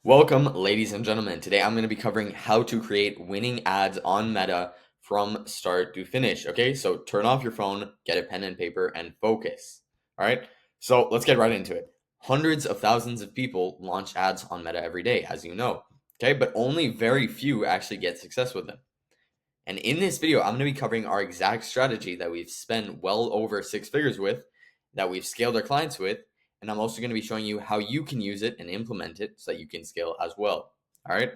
Welcome, ladies and gentlemen. Today I'm going to be covering how to create winning ads on Meta from start to finish. Okay, so turn off your phone, get a pen and paper, and focus. All right, so let's get right into it. Hundreds of thousands of people launch ads on Meta every day, as you know. Okay, but only very few actually get success with them. And in this video, I'm going to be covering our exact strategy that we've spent well over six figures with, that we've scaled our clients with, and I'm also going to be showing you how you can use it and implement it so that you can scale as well. All right.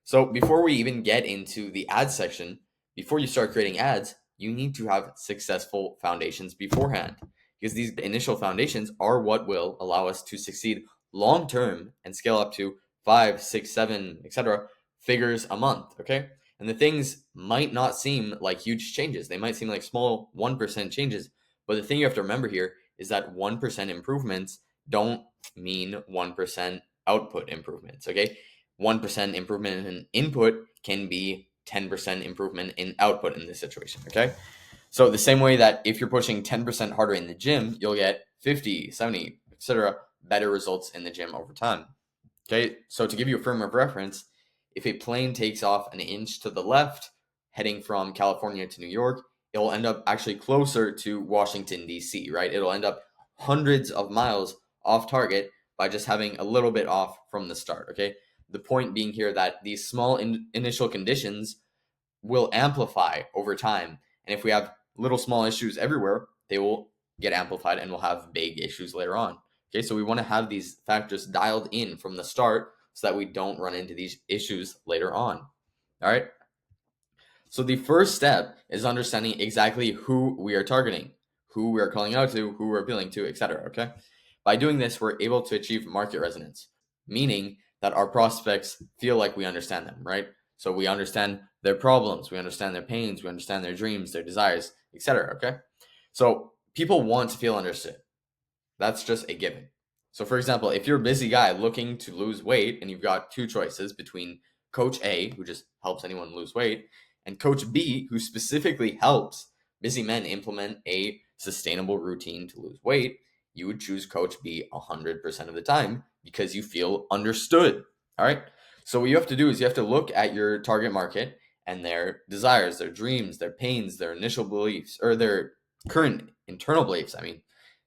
So before we even get into the ad section, before you start creating ads, you need to have successful foundations beforehand, because these initial foundations are what will allow us to succeed long term and scale up to 5, 6, 7, etc. figures a month. Okay. And the things might not seem like huge changes. They might seem like small 1% changes. But the thing you have to remember here is that 1% improvements don't mean 1% output improvements. Okay. 1% improvement in input can be 10% improvement in output in this situation. Okay. So the same way that if you're pushing 10% harder in the gym, you'll get 50, 70, etc. better results in the gym over time. Okay. So to give you a frame of reference, if a plane takes off an inch to the left, heading from California to New York, it'll end up actually closer to Washington, D.C., right? It'll end up hundreds of miles off target by just having a little bit off from the start. Okay. The point being here that these small initial conditions will amplify over time. And if we have little small issues everywhere, they will get amplified and we'll have big issues later on. Okay, so we want to have these factors dialed in from the start so that we don't run into these issues later on. All right. So the first step is understanding exactly who we are targeting, who we are calling out to, who we're appealing to, etc. Okay. By doing this, we're able to achieve market resonance, meaning that our prospects feel like we understand them, right? So we understand their problems, we understand their pains, we understand their dreams, their desires, etc. Okay. So people want to feel understood. That's just a given. So, for example, if you're a busy guy looking to lose weight and you've got two choices between Coach A, who just helps anyone lose weight, and Coach B, who specifically helps busy men implement a sustainable routine to lose weight, you would choose Coach B 100% of the time because you feel understood. All right. So, what you have to do is you have to look at your target market and their desires, their dreams, their pains, their initial beliefs, or their current internal beliefs. I mean,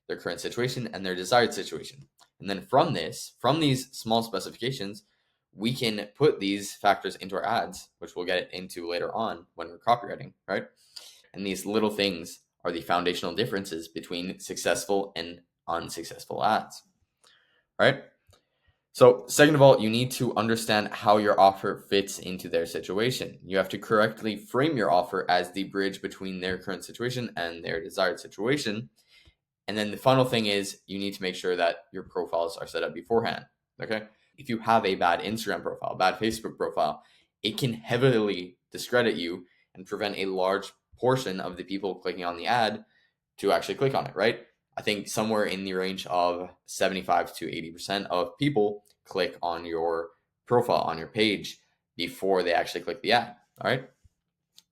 their current situation and their desired situation. And then from these small specifications, we can put these factors into our ads, which we'll get into later on when we're copywriting, right? And these little things are the foundational differences between successful and unsuccessful ads, right? So, second of all, you need to understand how your offer fits into their situation. You have to correctly frame your offer as the bridge between their current situation and their desired situation. And then the final thing is you need to make sure that your profiles are set up beforehand. Okay. If you have a bad Instagram profile, bad Facebook profile, it can heavily discredit you and prevent a large portion of the people clicking on the ad to actually click on it, right? I think somewhere in the range of 75 to 80% of people click on your profile, on your page, before they actually click the ad. All right.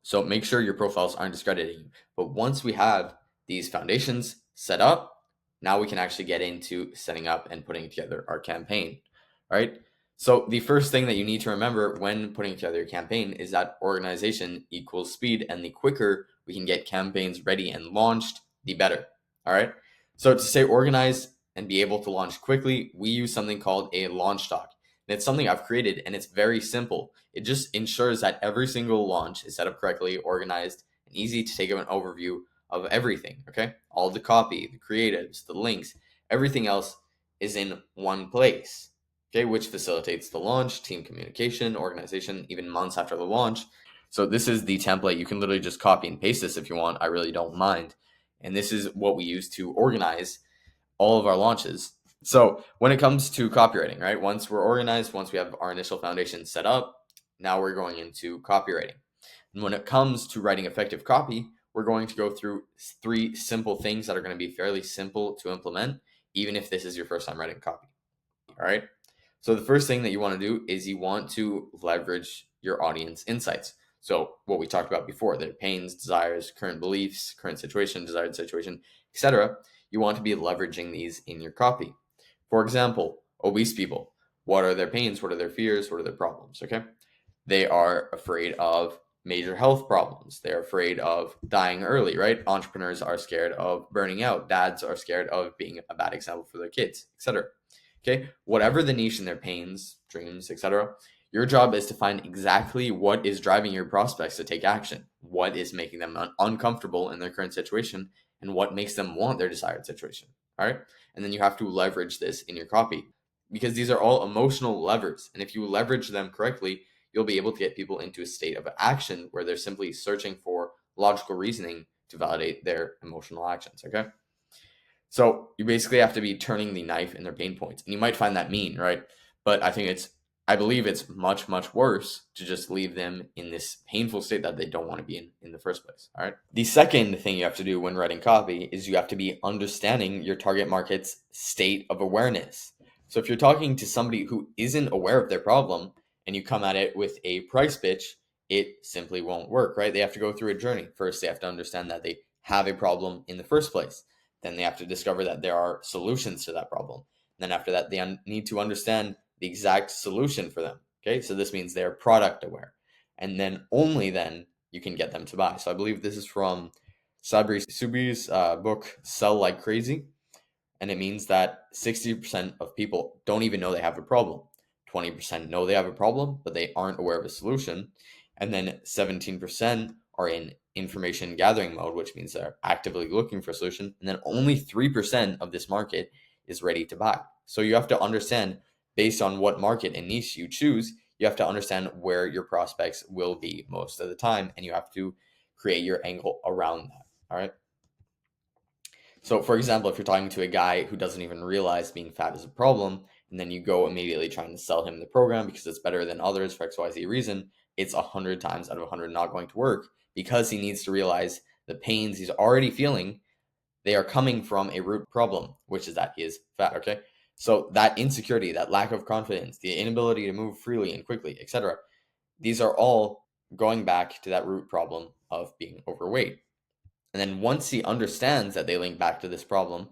So make sure your profiles aren't discrediting you. But once we have these foundations set up, now we can actually get into setting up and putting together our campaign. All right. So the first thing that you need to remember when putting together your campaign is that organization equals speed, and the quicker we can get campaigns ready and launched, the better. All right. So to stay organized and be able to launch quickly, we use something called a launch doc. And it's something I've created, and it's very simple. It just ensures that every single launch is set up correctly, organized, and easy to take an overview of everything. Okay. All the copy, the creatives, the links, everything else is in one place. Okay. Which facilitates the launch, team communication, organization, even months after the launch. So this is the template. You can literally just copy and paste this if you want. I really don't mind. And this is what we use to organize all of our launches. So when it comes to copywriting, right? Once we're organized, once we have our initial foundation set up, now we're going into copywriting. And when it comes to writing effective copy, we're going to go through three simple things that are going to be fairly simple to implement, even if this is your first time writing copy. All right. So the first thing that you want to do is you want to leverage your audience insights. So what we talked about before, their pains, desires, current beliefs, current situation, desired situation, etc. You want to be leveraging these in your copy. For example, obese people. What are their pains? What are their fears? What are their problems? Okay. They are afraid of major health problems. They're afraid of dying early, right? Entrepreneurs are scared of burning out. Dads are scared of being a bad example for their kids, etc. Okay. Whatever the niche in their pains, dreams, etc., your job is to find exactly what is driving your prospects to take action, what is making them uncomfortable in their current situation, and what makes them want their desired situation. All right. And then you have to leverage this in your copy because these are all emotional levers. And if you leverage them correctly, you'll be able to get people into a state of action where they're simply searching for logical reasoning to validate their emotional actions. Okay. So you basically have to be turning the knife in their pain points. And you might find that mean, right? But I believe it's much, much worse to just leave them in this painful state that they don't want to be in the first place. All right. The second thing you have to do when writing copy is you have to be understanding your target market's state of awareness. So if you're talking to somebody who isn't aware of their problem and you come at it with a price pitch, it simply won't work, right? They have to go through a journey. First, they have to understand that they have a problem in the first place. Then they have to discover that there are solutions to that problem. And then after that, they need to understand the exact solution for them. Okay, so this means they're product aware. And then only then you can get them to buy. So I believe this is from Sabri Subi's book, Sell Like Crazy. And it means that 60% of people don't even know they have a problem. 20% know they have a problem, but they aren't aware of a solution. And then 17% are in information gathering mode, which means they're actively looking for a solution. And then only 3% of this market is ready to buy. So you have to understand, based on what market and niche you choose, you have to understand where your prospects will be most of the time. And you have to create your angle around that. All right. So, for example, if you're talking to a guy who doesn't even realize being fat is a problem, and then you go immediately trying to sell him the program because it's better than others for XYZ reason, it's 100 times out of 100 not going to work because he needs to realize the pains he's already feeling, they are coming from a root problem, which is that he is fat, okay? So that insecurity, that lack of confidence, the inability to move freely and quickly, etc., these are all going back to that root problem of being overweight. And then once he understands that they link back to this problem,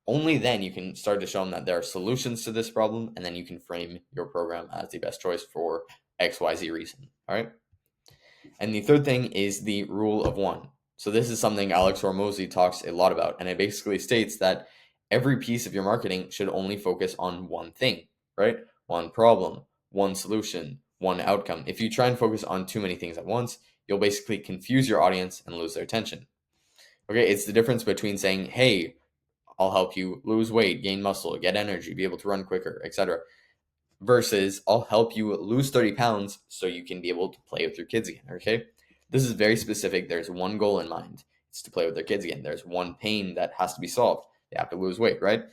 only then you can start to show him that there are solutions to this problem, and then you can frame your program as the best choice for XYZ reason. All right. And the third thing is the rule of one. So this is something Alex Hormozi talks a lot about, and it basically states that every piece of your marketing should only focus on one thing, right? One problem, one solution, one outcome. If you try and focus on too many things at once, you'll basically confuse your audience and lose their attention. Okay, it's the difference between saying, hey, I'll help you lose weight, gain muscle, get energy, be able to run quicker, etc., versus I'll help you lose 30 pounds so you can be able to play with your kids again. Okay, this is very specific. There's one goal in mind. It's to play with their kids again. There's one pain that has to be solved. They have to lose weight, right?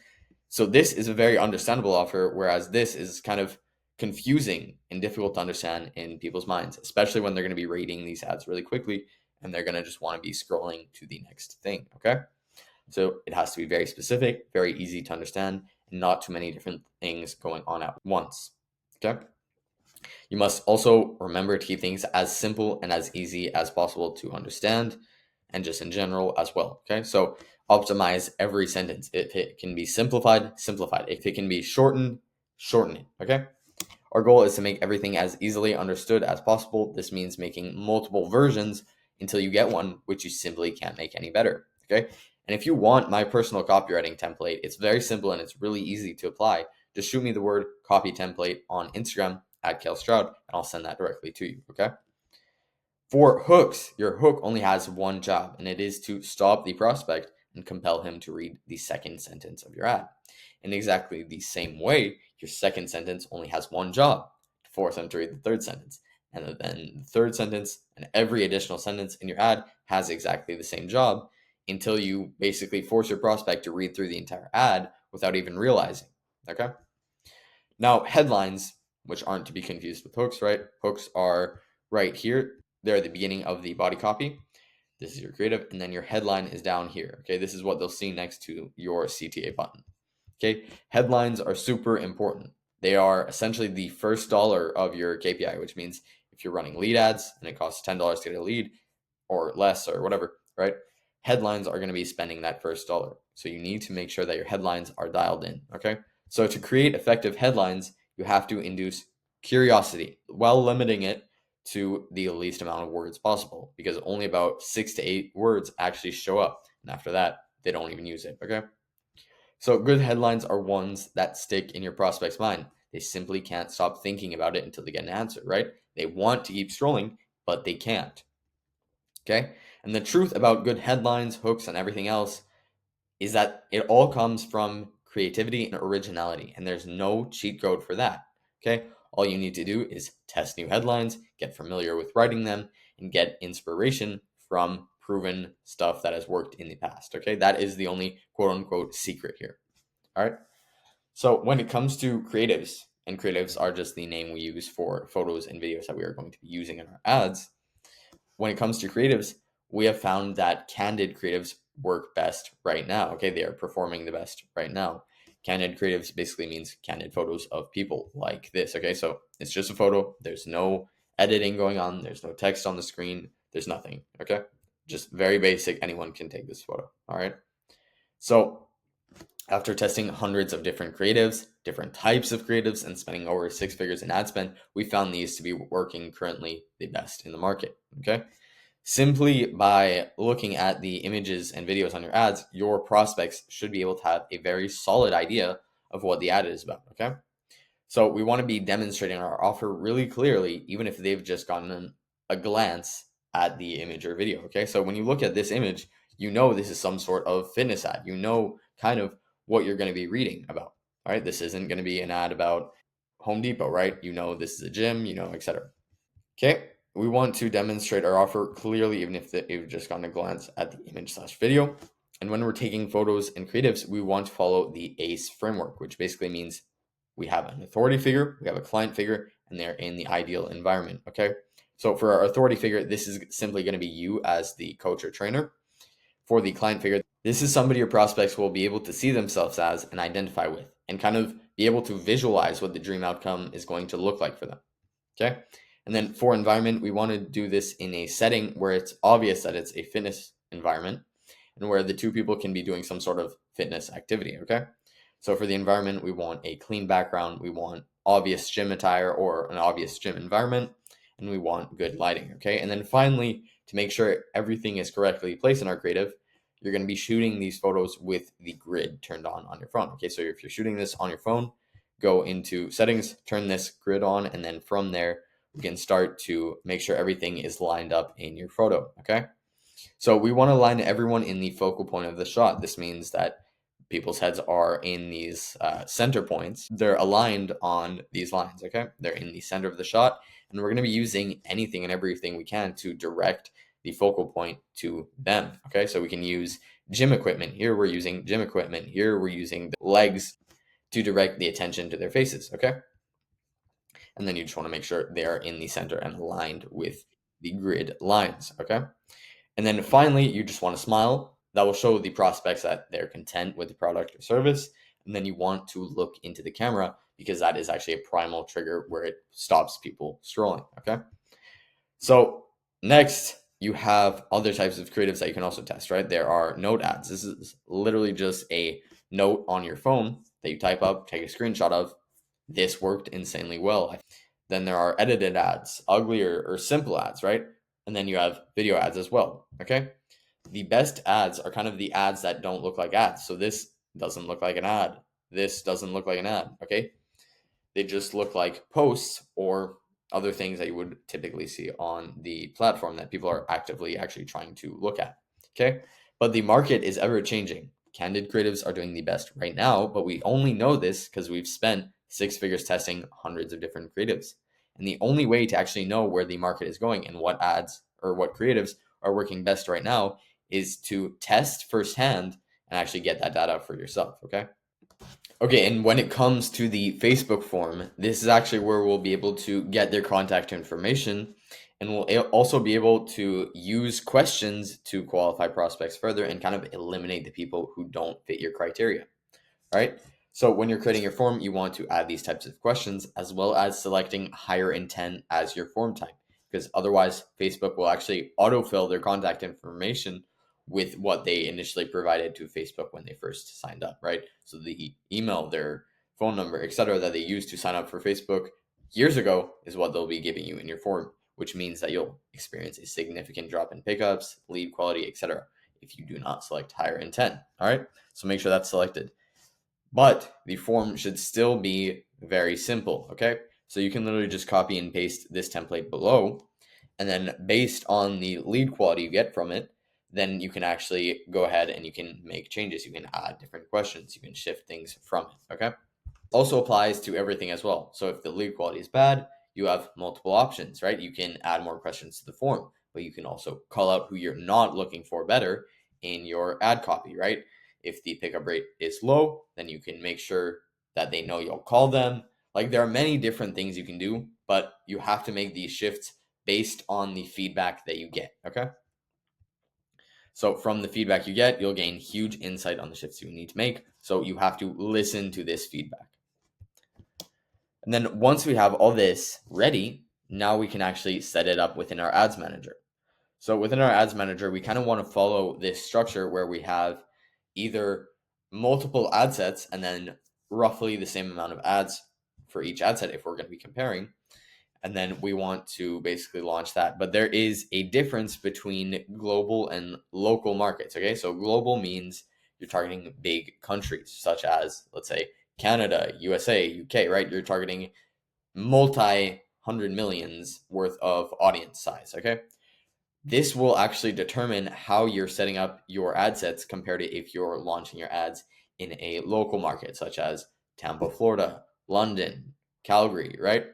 So this is a very understandable offer, whereas this is kind of confusing and difficult to understand in people's minds, especially when they're going to be rating these ads really quickly and they're going to just want to be scrolling to the next thing. Okay. So it has to be very specific, very easy to understand, and not too many different things going on at once. Okay. You must also remember to keep things as simple and as easy as possible to understand, and just in general as well. Okay. So optimize every sentence. If it can be simplified, simplify it. If it can be shortened, shorten it. Okay. Our goal is to make everything as easily understood as possible. This means making multiple versions until you get one which you simply can't make any better. Okay. And if you want my personal copywriting template, it's very simple and it's really easy to apply. Just shoot me the word copy template on Instagram at Kale Stroud, and I'll send that directly to you. Okay. For hooks, your hook only has one job, and it is to stop the prospect and compel him to read the second sentence of your ad. In exactly the same way, your second sentence only has one job, to force them to read the third sentence. And then the third sentence and every additional sentence in your ad has exactly the same job until you basically force your prospect to read through the entire ad without even realizing. Okay? Now, headlines, which aren't to be confused with hooks, right? Hooks are right here. They're at the beginning of the body copy. This is your creative, and then your headline is down here. Okay, this is what they'll see next to your CTA button. Okay, headlines are super important. They are essentially the first dollar of your KPI, which means if you're running lead ads and it costs $10 to get a lead or less or whatever, right? Headlines are going to be spending that first dollar. So you need to make sure that your headlines are dialed in. Okay, so to create effective headlines, you have to induce curiosity while limiting it to the least amount of words possible, because only about 6 to 8 words actually show up. And after that, they don't even use it. Okay. So good headlines are ones that stick in your prospect's mind. They simply can't stop thinking about it until they get an answer, right? They want to keep scrolling, but they can't. Okay. And the truth about good headlines, hooks, and everything else is that it all comes from creativity and originality, and there's no cheat code for that. Okay. All you need to do is test new headlines, get familiar with writing them, and get inspiration from proven stuff that has worked in the past. Okay. That is the only quote unquote secret here. All right. So when it comes to creatives, and creatives are just the name we use for photos and videos that we are going to be using in our ads. When it comes to creatives, we have found that candid creatives work best right now. Okay, they are performing the best right now. Candid creatives basically means candid photos of people like this. Okay, so it's just a photo. There's no editing going on. There's no text on the screen. There's nothing. Okay, just very basic. Anyone can take this photo. All right. So after testing hundreds of different creatives, different types of creatives, and spending over 6 figures in ad spend, we found these to be working currently the best in the market. Okay. Simply by looking at the images and videos on your ads, your prospects should be able to have a very solid idea of what the ad is about. Okay. So we want to be demonstrating our offer really clearly, even if they've just gotten a glance at the image or video. Okay. So when you look at this image, you know this is some sort of fitness ad. You know kind of what you're going to be reading about. All right. This isn't going to be an ad about Home Depot, right? You know this is a gym, etc. Okay. We want to demonstrate our offer clearly, even if you've just gotten a glance at the image/video. And when we're taking photos and creatives, we want to follow the ACE framework, which basically means we have an authority figure, we have a client figure, and they're in the ideal environment. Okay. So for our authority figure, this is simply going to be you as the coach or trainer. For the client figure, this is somebody your prospects will be able to see themselves as and identify with, and kind of be able to visualize what the dream outcome is going to look like for them. Okay. And then for environment, we want to do this in a setting where it's obvious that it's a fitness environment and where the two people can be doing some sort of fitness activity. Okay. So for the environment, we want a clean background. We want obvious gym attire or an obvious gym environment, and we want good lighting. Okay. And then finally, to make sure everything is correctly placed in our creative, you're going to be shooting these photos with the grid turned on your phone. Okay. So if you're shooting this on your phone, go into settings, turn this grid on, and then from there, we can start to make sure everything is lined up in your photo. Okay. So we want to line everyone in the focal point of the shot. This means that people's heads are in these center points. They're aligned on these lines. Okay. They're in the center of the shot. And we're going to be using anything and everything we can to direct the focal point to them. Okay. So we can use gym equipment. Here we're using gym equipment. Here we're using the legs to direct the attention to their faces. Okay. And then you just want to make sure they are in the center and aligned with the grid lines. Okay. And then finally, you just want to smile. That will show the prospects that they're content with the product or service. And then you want to look into the camera because that is actually a primal trigger where it stops people scrolling. Okay. So next, you have other types of creatives that you can also test, right? There are note ads. This is literally just a note on your phone that you type up, take a screenshot of. This worked insanely well. Then there are edited ads, ugly or simple ads, right? And then you have video ads as well. Okay. The best ads are kind of the ads that don't look like ads. So this doesn't look like an ad. This doesn't look like an ad. Okay. They just look like posts or other things that you would typically see on the platform that people are actively actually trying to look at. Okay. But the market is ever changing. Candid creatives are doing the best right now, but we only know this because we've spent 6 figures testing hundreds of different creatives. And the only way to actually know where the market is going and what ads or what creatives are working best right now is to test firsthand and actually get that data for yourself. Okay. Okay, and when it comes to the Facebook form, this is actually where we'll be able to get their contact information, and we'll also be able to use questions to qualify prospects further and kind of eliminate the people who don't fit your criteria. All right. So when you're creating your form, you want to add these types of questions as well as selecting higher intent as your form type, because otherwise Facebook will actually autofill their contact information with what they initially provided to Facebook when they first signed up, right? So the email, their phone number, etc., that they used to sign up for Facebook years ago is what they'll be giving you in your form, which means that you'll experience a significant drop in pickups, lead quality, etc., if you do not select higher intent. All right, so make sure that's selected. But the form should still be very simple, okay? So you can literally just copy and paste this template below, and then based on the lead quality you get from it, then you can actually go ahead and you can make changes. You can add different questions. You can shift things from it, okay? Also applies to everything as well. So if the lead quality is bad, you have multiple options, right? You can add more questions to the form, but you can also call out who you're not looking for better in your ad copy, right? If the pickup rate is low, then you can make sure that they know you'll call them. Like there are many different things you can do, but you have to make these shifts based on the feedback that you get, okay? So from the feedback you get, you'll gain huge insight on the shifts you need to make. So you have to listen to this feedback. And then once we have all this ready, now we can actually set it up within our ads manager. So within our ads manager, we kind of want to follow this structure where we have either multiple ad sets and then roughly the same amount of ads for each ad set if we're going to be comparing. And then we want to basically launch that. But there is a difference between global and local markets. Okay, so global means you're targeting big countries such as, let's say, Canada, USA, UK, right? You're targeting multi hundred millions worth of audience size. Okay, this will actually determine how you're setting up your ad sets compared to if you're launching your ads in a local market such as Tampa, Florida, London, Calgary, right?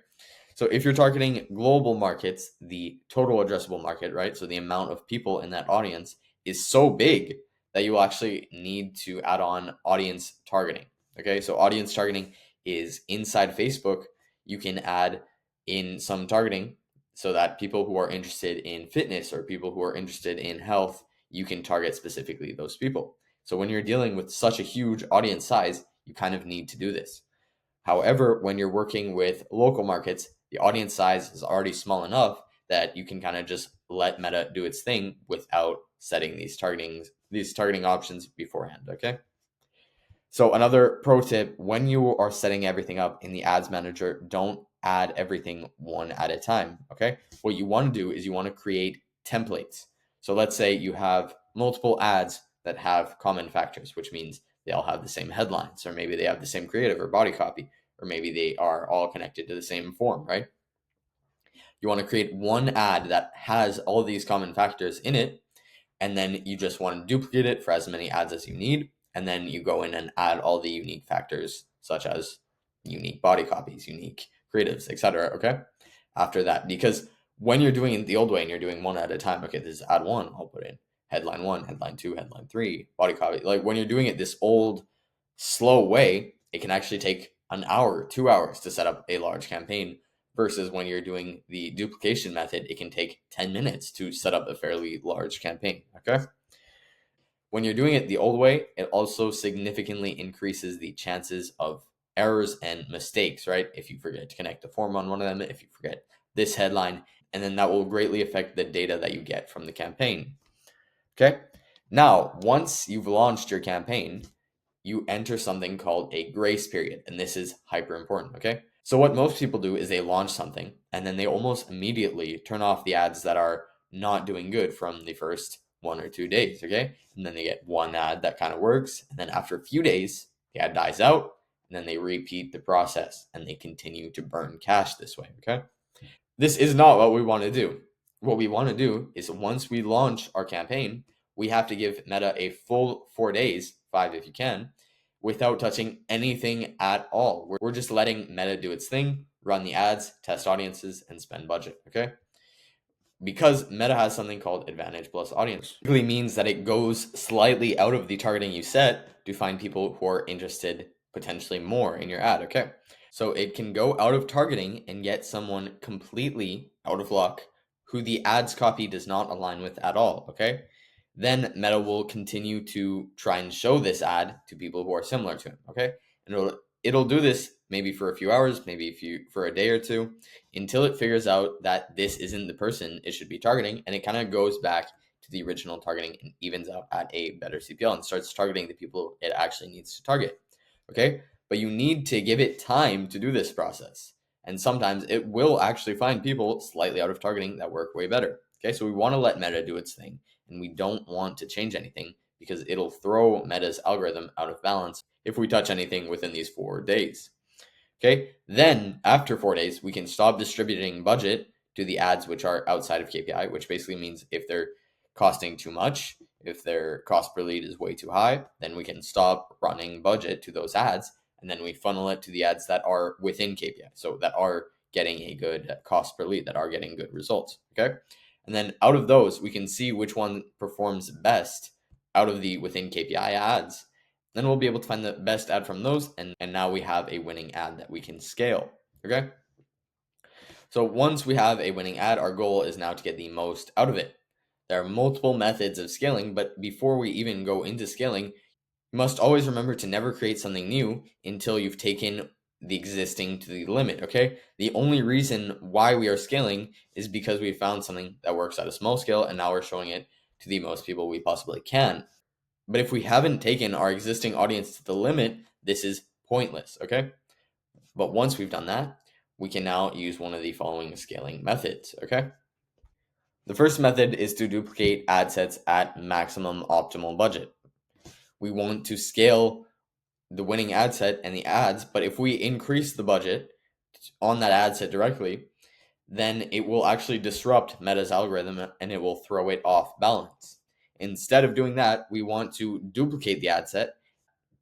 So if you're targeting global markets, the total addressable market, right? So the amount of people in that audience is so big that you actually need to add on audience targeting. Okay, so audience targeting is inside Facebook. You can add in some targeting so that people who are interested in fitness or people who are interested in health, you can target specifically those people. So when you're dealing with such a huge audience size, you kind of need to do this. However, when you're working with local markets, the audience size is already small enough that you can kind of just let Meta do its thing without setting these targeting options beforehand, okay? So another pro tip, when you are setting everything up in the ads manager, don't add everything one at a time, okay? What you want to do is you want to create templates. So let's say you have multiple ads that have common factors, which means they all have the same headlines, or maybe they have the same creative or body copy, or maybe they are all connected to the same form, right? You want to create one ad that has all of these common factors in it, and then you just want to duplicate it for as many ads as you need, and then you go in and add all the unique factors such as unique body copies, unique creatives, etc. Okay, after that, because when you're doing it the old way and you're doing one at a time, okay, this is ad one, I'll put in headline one, headline two, headline three, body copy. Like when you're doing it this old slow way, it can actually take an hour, 2 hours to set up a large campaign, versus when you're doing the duplication method, it can take 10 minutes to set up a fairly large campaign. Okay. When you're doing it the old way, it also significantly increases the chances of errors and mistakes, right? If you forget to connect a form on one of them, if you forget this headline, and then that will greatly affect the data that you get from the campaign. Okay. Now, once you've launched your campaign, you enter something called a grace period, and this is hyper important, okay? So what most people do is they launch something and then they almost immediately turn off the ads that are not doing good from the first 1 or 2 days, okay? And then they get one ad that kind of works, and then after a few days, the ad dies out, and then they repeat the process and they continue to burn cash this way, okay? This is not what we want to do. What we want to do is once we launch our campaign, we have to give Meta a full 4 days, 5 if you can, without touching anything at all. We're just letting Meta do its thing, run the ads, test audiences, and spend budget, okay? Because Meta has something called Advantage Plus Audience. It really means that it goes slightly out of the targeting you set to find people who are interested potentially more in your ad, okay? So it can go out of targeting and get someone completely out of luck who the ads copy does not align with at all, okay? Then Meta will continue to try and show this ad to people who are similar to him, okay? And it'll do this maybe for a few hours, maybe for a day or two, until it figures out that this isn't the person it should be targeting, and it kind of goes back to the original targeting and evens out at a better CPL and starts targeting the people it actually needs to target, okay? but you need to give it time to do this process. And sometimes it will actually find people slightly out of targeting that work way better. Okay, so we want to let Meta do its thing, and we don't want to change anything because it'll throw Meta's algorithm out of balance if we touch anything within these 4 days. Okay, then after 4 days, we can stop distributing budget to the ads which are outside of KPI, which basically means if they're costing too much, if their cost per lead is way too high, then we can stop running budget to those ads, and then we funnel it to the ads that are within KPI, so that are getting a good cost per lead, that are getting good results. Okay, and then out of those, we can see which one performs best out of the within KPI ads. Then we'll be able to find the best ad from those, and now we have a winning ad that we can scale. Okay, so once we have a winning ad, our goal is now to get the most out of it. There are multiple methods of scaling, but before we even go into scaling, you must always remember to never create something new until you've taken the existing to the limit. Okay, the only reason why we are scaling is because we found something that works at a small scale, and now we're showing it to the most people we possibly can. But if we haven't taken our existing audience to the limit, this is pointless, okay? But once we've done that, we can now use one of the following scaling methods, okay? The first method is to duplicate ad sets at maximum optimal budget. We want to scale the winning ad set and the ads, but if we increase the budget on that ad set directly, then it will actually disrupt Meta's algorithm and it will throw it off balance. Instead of doing that, we want to duplicate the ad set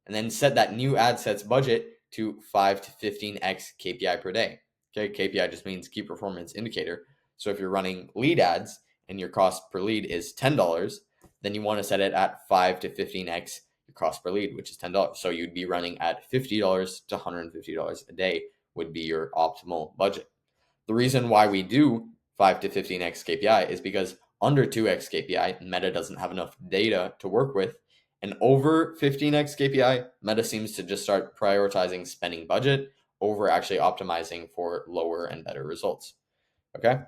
and then set that new ad set's budget to 5 to 15x KPI per day. Okay, KPI just means key performance indicator. So if you're running lead ads and your cost per lead is $10, then you want to set it at 5 to 15x your cost per lead, which is $10. So you'd be running at $50 to $150 a day would be your optimal budget. The reason why we do 5 to 15x KPI is because under 2x KPI, Meta doesn't have enough data to work with. And over 15x KPI, Meta seems to just start prioritizing spending budget over actually optimizing for lower and better results. Okay?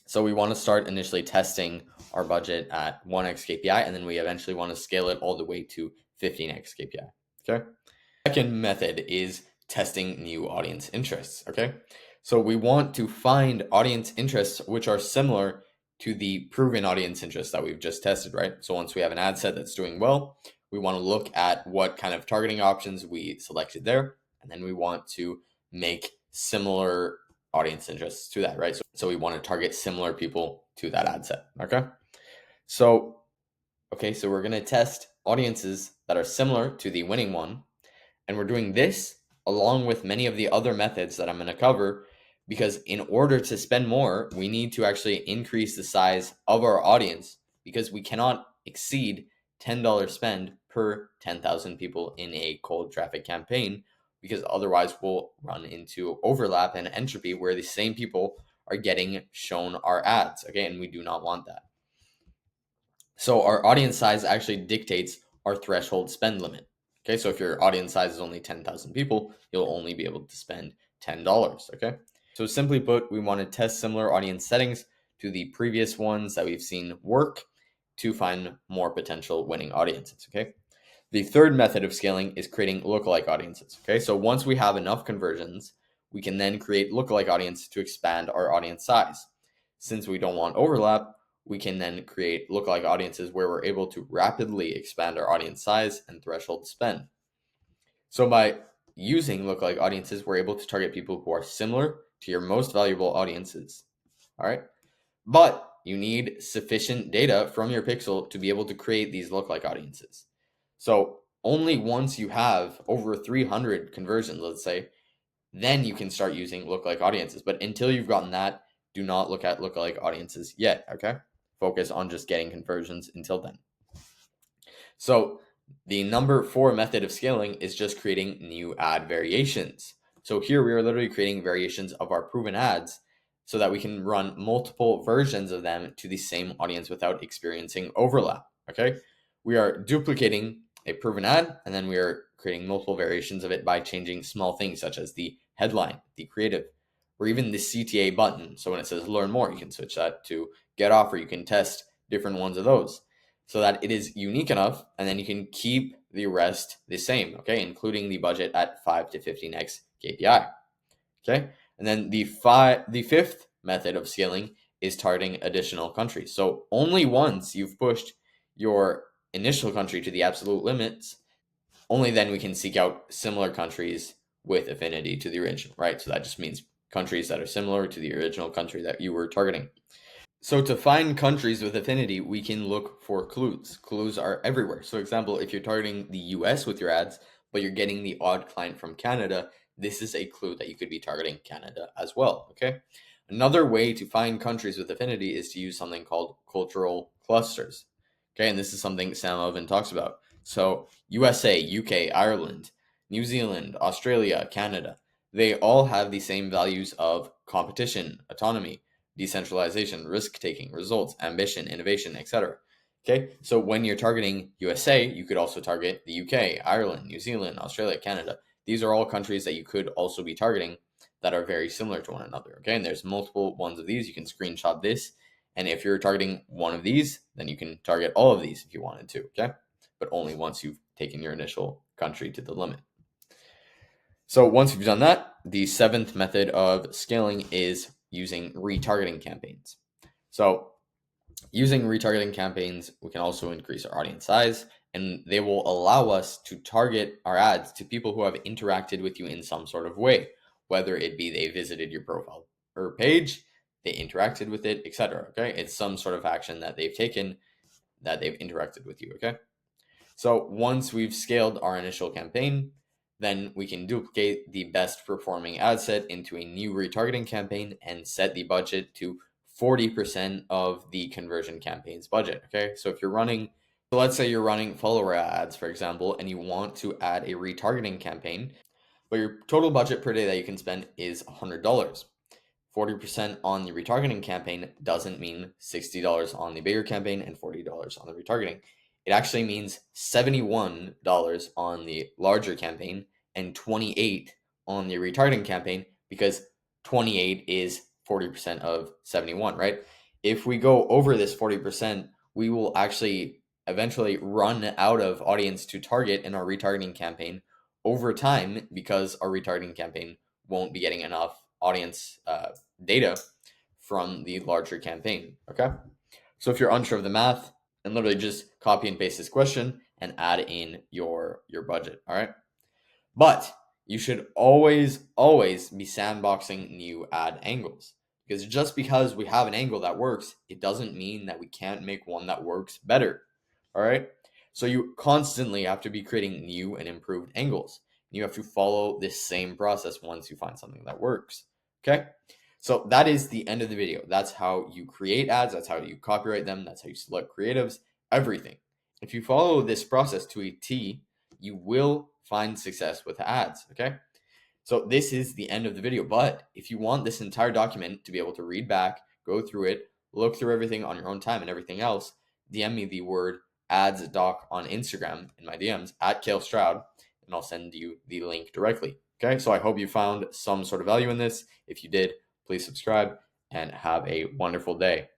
So we want to start initially testing our budget at 1x KPI, and then we eventually want to scale it all the way to 15x KPI. Okay? Second method is testing new audience interests. Okay? So we want to find audience interests which are similar to the proven audience interests that we've just tested, right? So once we have an ad set that's doing well, we want to look at what kind of targeting options we selected there, and then we want to make similar audience interests to that, right? So we want to target similar people to that ad set, okay? So we're going to test audiences that are similar to the winning one, and we're doing this along with many of the other methods that I'm going to cover, because in order to spend more, we need to actually increase the size of our audience, because we cannot exceed $10 spend per 10,000 people in a cold traffic campaign, because otherwise we'll run into overlap and entropy where the same people are getting shown our ads, okay? And we do not want that. So our audience size actually dictates our threshold spend limit. Okay, so if your audience size is only 10,000 people, you'll only be able to spend $10, okay? So simply put, we want to test similar audience settings to the previous ones that we've seen work to find more potential winning audiences, okay? The third method of scaling is creating lookalike audiences, okay? So once we have enough conversions, we can then create lookalike audiences to expand our audience size. Since we don't want overlap, we can then create lookalike audiences where we're able to rapidly expand our audience size and threshold spend. So by using lookalike audiences, we're able to target people who are similar to your most valuable audiences. All right. But you need sufficient data from your pixel to be able to create these lookalike audiences. So only once you have over 300 conversions, let's say, then you can start using lookalike audiences. But until you've gotten that, do not look at lookalike audiences yet, okay? Focus on just getting conversions until then. So the number 4 method of scaling is just creating new ad variations. So here we are literally creating variations of our proven ads so that we can run multiple versions of them to the same audience without experiencing overlap, okay? We are duplicating a proven ad, and then we are creating multiple variations of it by changing small things such as the headline, the creative, or even the CTA button. So when it says learn more, you can switch that to get offer. You can test different ones of those. so that it is unique enough, and then you can keep the rest the same, okay, including the budget at 5 to 15x KPI. Okay, and then the fifth method of scaling is targeting additional countries. So only once you've pushed your initial country to the absolute limits, only then we can seek out similar countries with affinity to the original, right? So that just means countries that are similar to the original country that you were targeting. So to find countries with affinity, we can look for clues. Clues are everywhere. So example, if you're targeting the US with your ads, but you're getting the odd client from Canada, this is a clue that you could be targeting Canada as well, okay? Another way to find countries with affinity is to use something called cultural clusters. Okay, and this is something Sam Oven talks about. So USA, UK, Ireland, New Zealand, Australia, Canada, they all have the same values of competition, autonomy, decentralization, risk taking, results, ambition, innovation, etc. Okay, so when you're targeting USA, you could also target the UK, Ireland, New Zealand, Australia, Canada. These are all countries that you could also be targeting that are very similar to one another. Okay, and there's multiple ones of these. You can screenshot this, and if you're targeting one of these, then you can target all of these if you wanted to. Okay, but only once you've taken your initial country to the limit. So once you've done that, the seventh method of scaling is using retargeting campaigns. So using retargeting campaigns, we can also increase our audience size, and they will allow us to target our ads to people who have interacted with you in some sort of way, whether it be they visited your profile or page, they interacted with it, etc. Okay, it's some sort of action that they've taken, that they've interacted with you. Okay, so once we've scaled our initial campaign, then we can duplicate the best performing ad set into a new retargeting campaign and set the budget to 40% of the conversion campaign's budget. Okay, so if you're running, so let's say you're running follower ads, for example, and you want to add a retargeting campaign, but your total budget per day that you can spend is $100. 40% on the retargeting campaign doesn't mean $60 on the bigger campaign and $40 on the retargeting. It actually means $71 on the larger campaign and $28 on the retargeting campaign, because 28 is 40% of 71, right? If we go over this 40%, we will actually eventually run out of audience to target in our retargeting campaign over time, because our retargeting campaign won't be getting enough audience data from the larger campaign. Okay, so if you're unsure of the math, and literally just copy and paste this question and add in your budget. All right, but you should always be sandboxing new ad angles, because just because we have an angle that works, it doesn't mean that we can't make one that works better. All right, so you constantly have to be creating new and improved angles. You have to follow this same process once you find something that works. Okay, so that is the end of the video. That's how you create ads, that's how you copyright them, that's how you select creatives, everything. If you follow this process to a T, you will find success with ads. Okay, so this is the end of the video, but if you want this entire document to be able to read back, go through it, look through everything on your own time and everything else, DM me the word ads doc on Instagram in my DMs at Cale Stroud, and I'll send you the link directly. Okay, so I hope you found some sort of value in this. If you did, please subscribe and have a wonderful day.